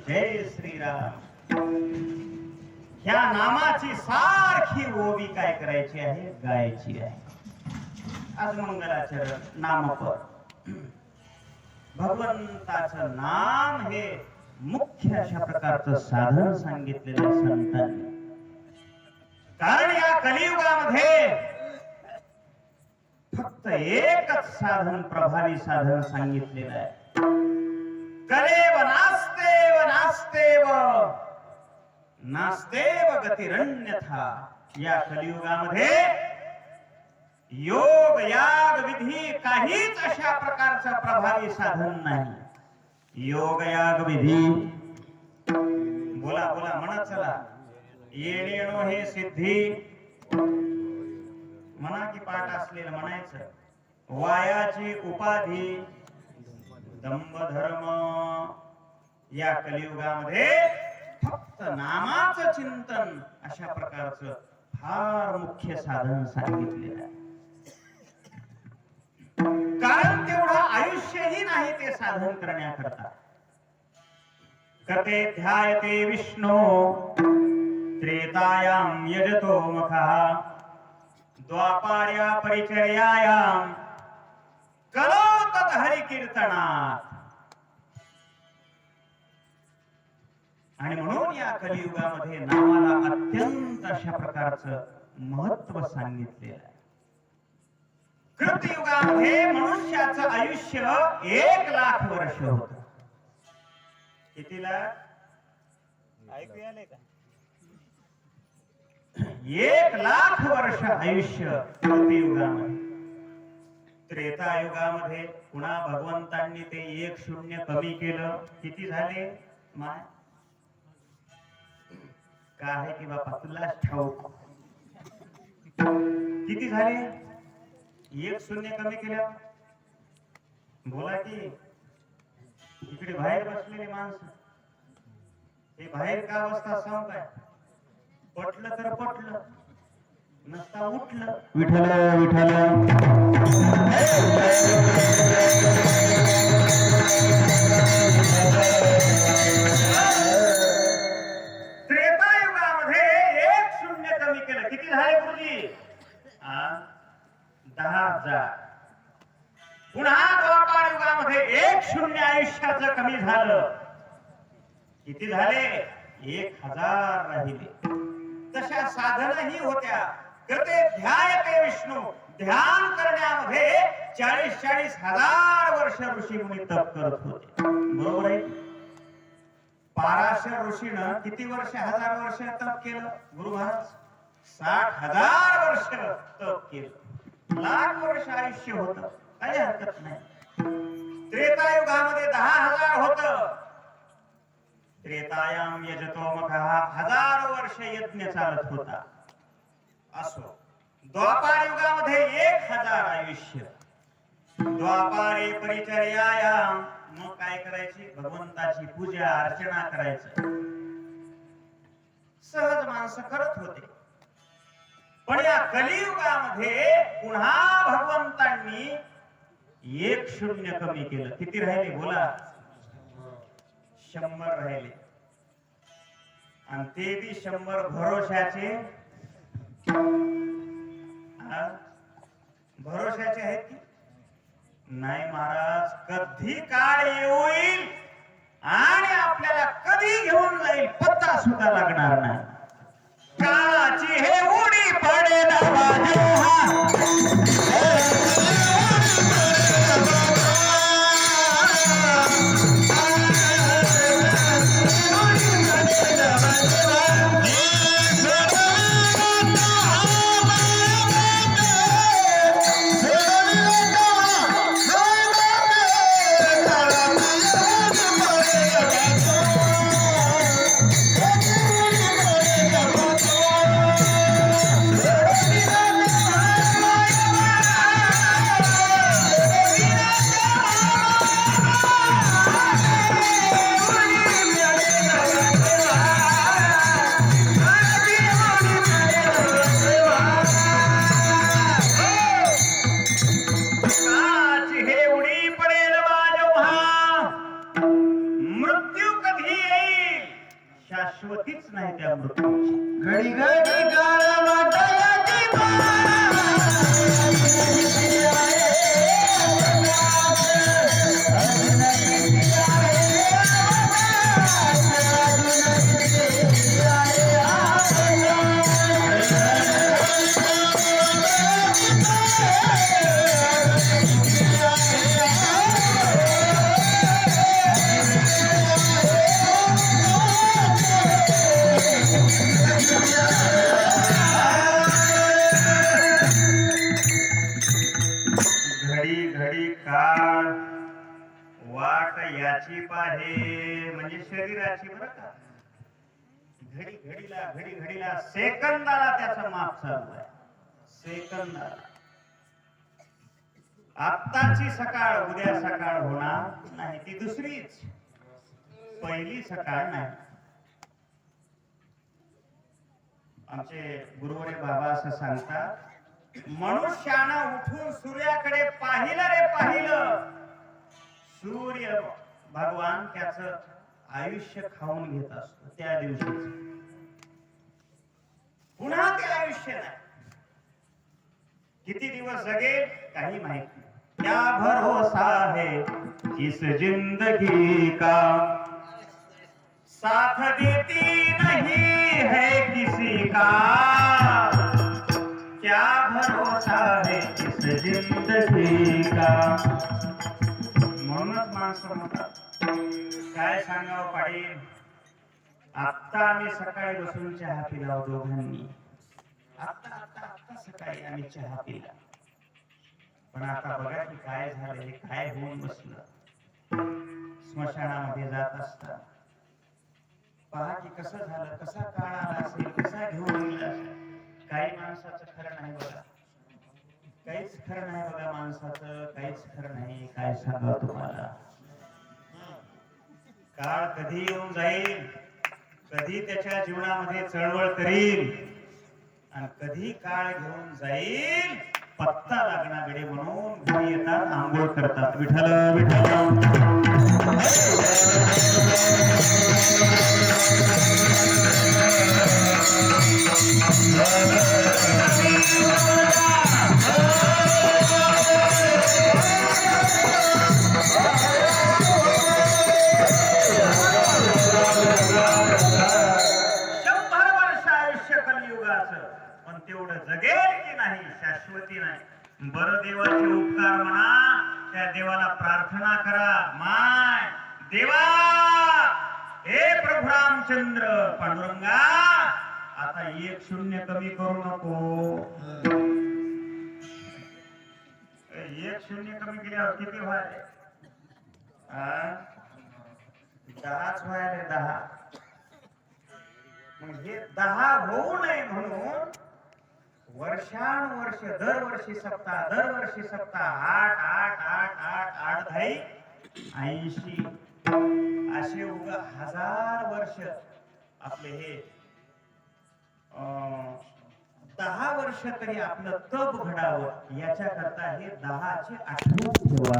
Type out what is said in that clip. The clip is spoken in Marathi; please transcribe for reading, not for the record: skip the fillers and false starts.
जय श्रीराम ह्या नामाची सारखी ओवी काय करायची आहे, गायची आहे. आज मंगलाचरण नामपर भगवंताचं नाम हे मुख्य अशा प्रकारचं साधन सांगितलेलं संतांनी. कारण या कलियुगामध्ये फक्त एकच साधन, प्रभावी साधन सांगितलेलं आहे. कलेव नास्तेव नास्तेव नास्तेव गतिरन्यथा. या कलियुगामध्ये योग याग विधी काहीच अशा प्रकारचं प्रभावी साधन नाही. योग याग विधी बोला बोला म्हणत चला. येणेणो हे सिद्धी म्हणा की पाठ असलेलं म्हणायचं. वायाची उपाधी दंभ धर्म. या कलियुगामध्ये फक्त नामाचं चिंतन अशा प्रकारचं फार मुख्य साधन सांगितलेलं आहे. कारण तेवढं आयुष्यही नाही ते साधन करण्याकरता. कते ध्यायते विष्णू त्रेतायाम यजतो मुखः द्वापार्या परिचर्यायाम कलो तत् हरि कीर्तनात. आणि म्हणून या कलियुगामध्ये नामाला अत्यंत अशा प्रकारचं महत्व सांगितलेलं आहे. कृतयुगामध्ये मनुष्याचं आयुष्य 1,00,000 वर्ष होत. किती लाख ऐकू आले का? 1,00,000 वर्ष आयुष्य कृतयुगामध्ये. त्रेतायुगामध्ये पुन्हा भगवंतांनी ते 1 शून्य कमी केलं. किती झाले? माय काय आहे की बापा तुलाच ठाऊक. किती झाले? 1 शून्य कमी केलं. बोला की इकडे बाहेर बसलेले माणसं हे बाहेर का अवस्था सांग काय? पटलं तर पटलं, नसता उठलं. विठ्ठल विठ्ठल त्रेतायुगामध्ये 1 शून्य कमी केलं. किती झाले गुरुजी? 10,000. पुन्हा द्वापार युगामध्ये 1 शून्य आयुष्याचं कमी झालं. किती झाले? 1,000 राहिले. तशा साधनाही होत्या. करते ध्यायते विष्णू. ध्यान करण्यामध्ये 40-40 हजार वर्ष ऋषी मुनी तप करत होते. बरोबर आहे? पाराशर ऋषीनं किती वर्ष, 1000 वर्ष तप केलं? गुरु महाराज 60,000 वर्ष तप केलं. 1,00,000 वर्ष आयुष्य होत. काही हरकत नाही. त्रेतायुगामध्ये 10,000 होत. त्रेतायाम यजतो मुखः 1000 वर्ष यज्ञ चालत होता. असो. द्वापार युगामध्ये 1,000 आयुष्य. द्वापारे परिचर्यायाम. मग काय करायची? भगवंताची पूजा अर्चना करायचं. सहज माणसं करत होते. पण या कलियुगामध्ये पुन्हा भगवंतांनी 1 शून्य कमी केलं. किती राहिले? बोला. 100 राहिले. आणि ते बी 100 भरोशाचे. भरोशाचे आहेत की नाही? महाराज कधी काळ येईल आणि आपल्याला कधी घेऊन जाईल पत्ता सुद्धा लागणार नाही. काळाची हे उडी पडेल बाजू. याची पाहे म्हणजे शरीराची बरं का. घडी घडीला सेकंदाला त्याचं माप चालू आहे. सेकंदाला. आत्ताची सकाळ उद्या सकाळ होणार नाही, ती दुसरीच, पहिली सकाळ नाही. आमचे गुरुवरे बाबा असं सांगतात, मनुष्यानं उठून सूर्याकडे पाहिलं रे पाहिलं, सूर्य भगवान त्याचं आयुष्य खाऊन घेत असतो त्या दिवशीच. पुन्हा ते आयुष्य नाही. किती दिवस जगेल काही माहित नाही. क्या भरोसा है इस जिंदगी का, साथ देती नहीं है किसी का, क्या भरोसा है इस जिंदगी का. म्हणूनच माणसं म्हणतात, काय सांगावं पाटील, आत्ता आम्ही सकाळी बसून चहा पिला दोघांनी, आत्ता आत्ता आत्ता सकाळी आम्ही चहा पिला, पण आता बघा की काय झालं, हे काय होऊन बसलं. स्मशानामध्ये जात असता पहा की कसं झालं, कसा काळ आला असेल, कसा घेऊन गेला असेल. काही माणसाचं खरं नाही बघा, काहीच खरं नाही बघा माणसाचं, काहीच खरं नाही. काय सांगावं तुम्हाला, काळ कधी येऊन जाईल, कधी त्याच्या जीवनामध्ये चळवळ करील आणि कधी काळ घेऊन जाईल पत्ता लागणाकडे म्हणून घरी येतात, आंघोळ करतात. विठ्ठल विठ्ठल. पण तेवढं जगेल की नाही, शाश्वती नाही. बरं, देवाचे उपकार म्हणा, त्या देवाला प्रार्थना करा, माय देवा, हे प्रभू रामचंद्र पांडुरंगा, आता 1-0 कमी करू नको. 1-0 कमी केल्यावर किती व्हायले? 10च व्हायले, 10. म्हणजे 10 होऊ नये म्हणून वर्षानुवर्ष दरवर्षी सप्ताह 8 8 8 8 8 10 80 असे उगा 1000 वर्ष आपले हे 10 वर्ष तरी आपलं तप घडावं, याच्या करता हे 10चे आठवण ठेवा.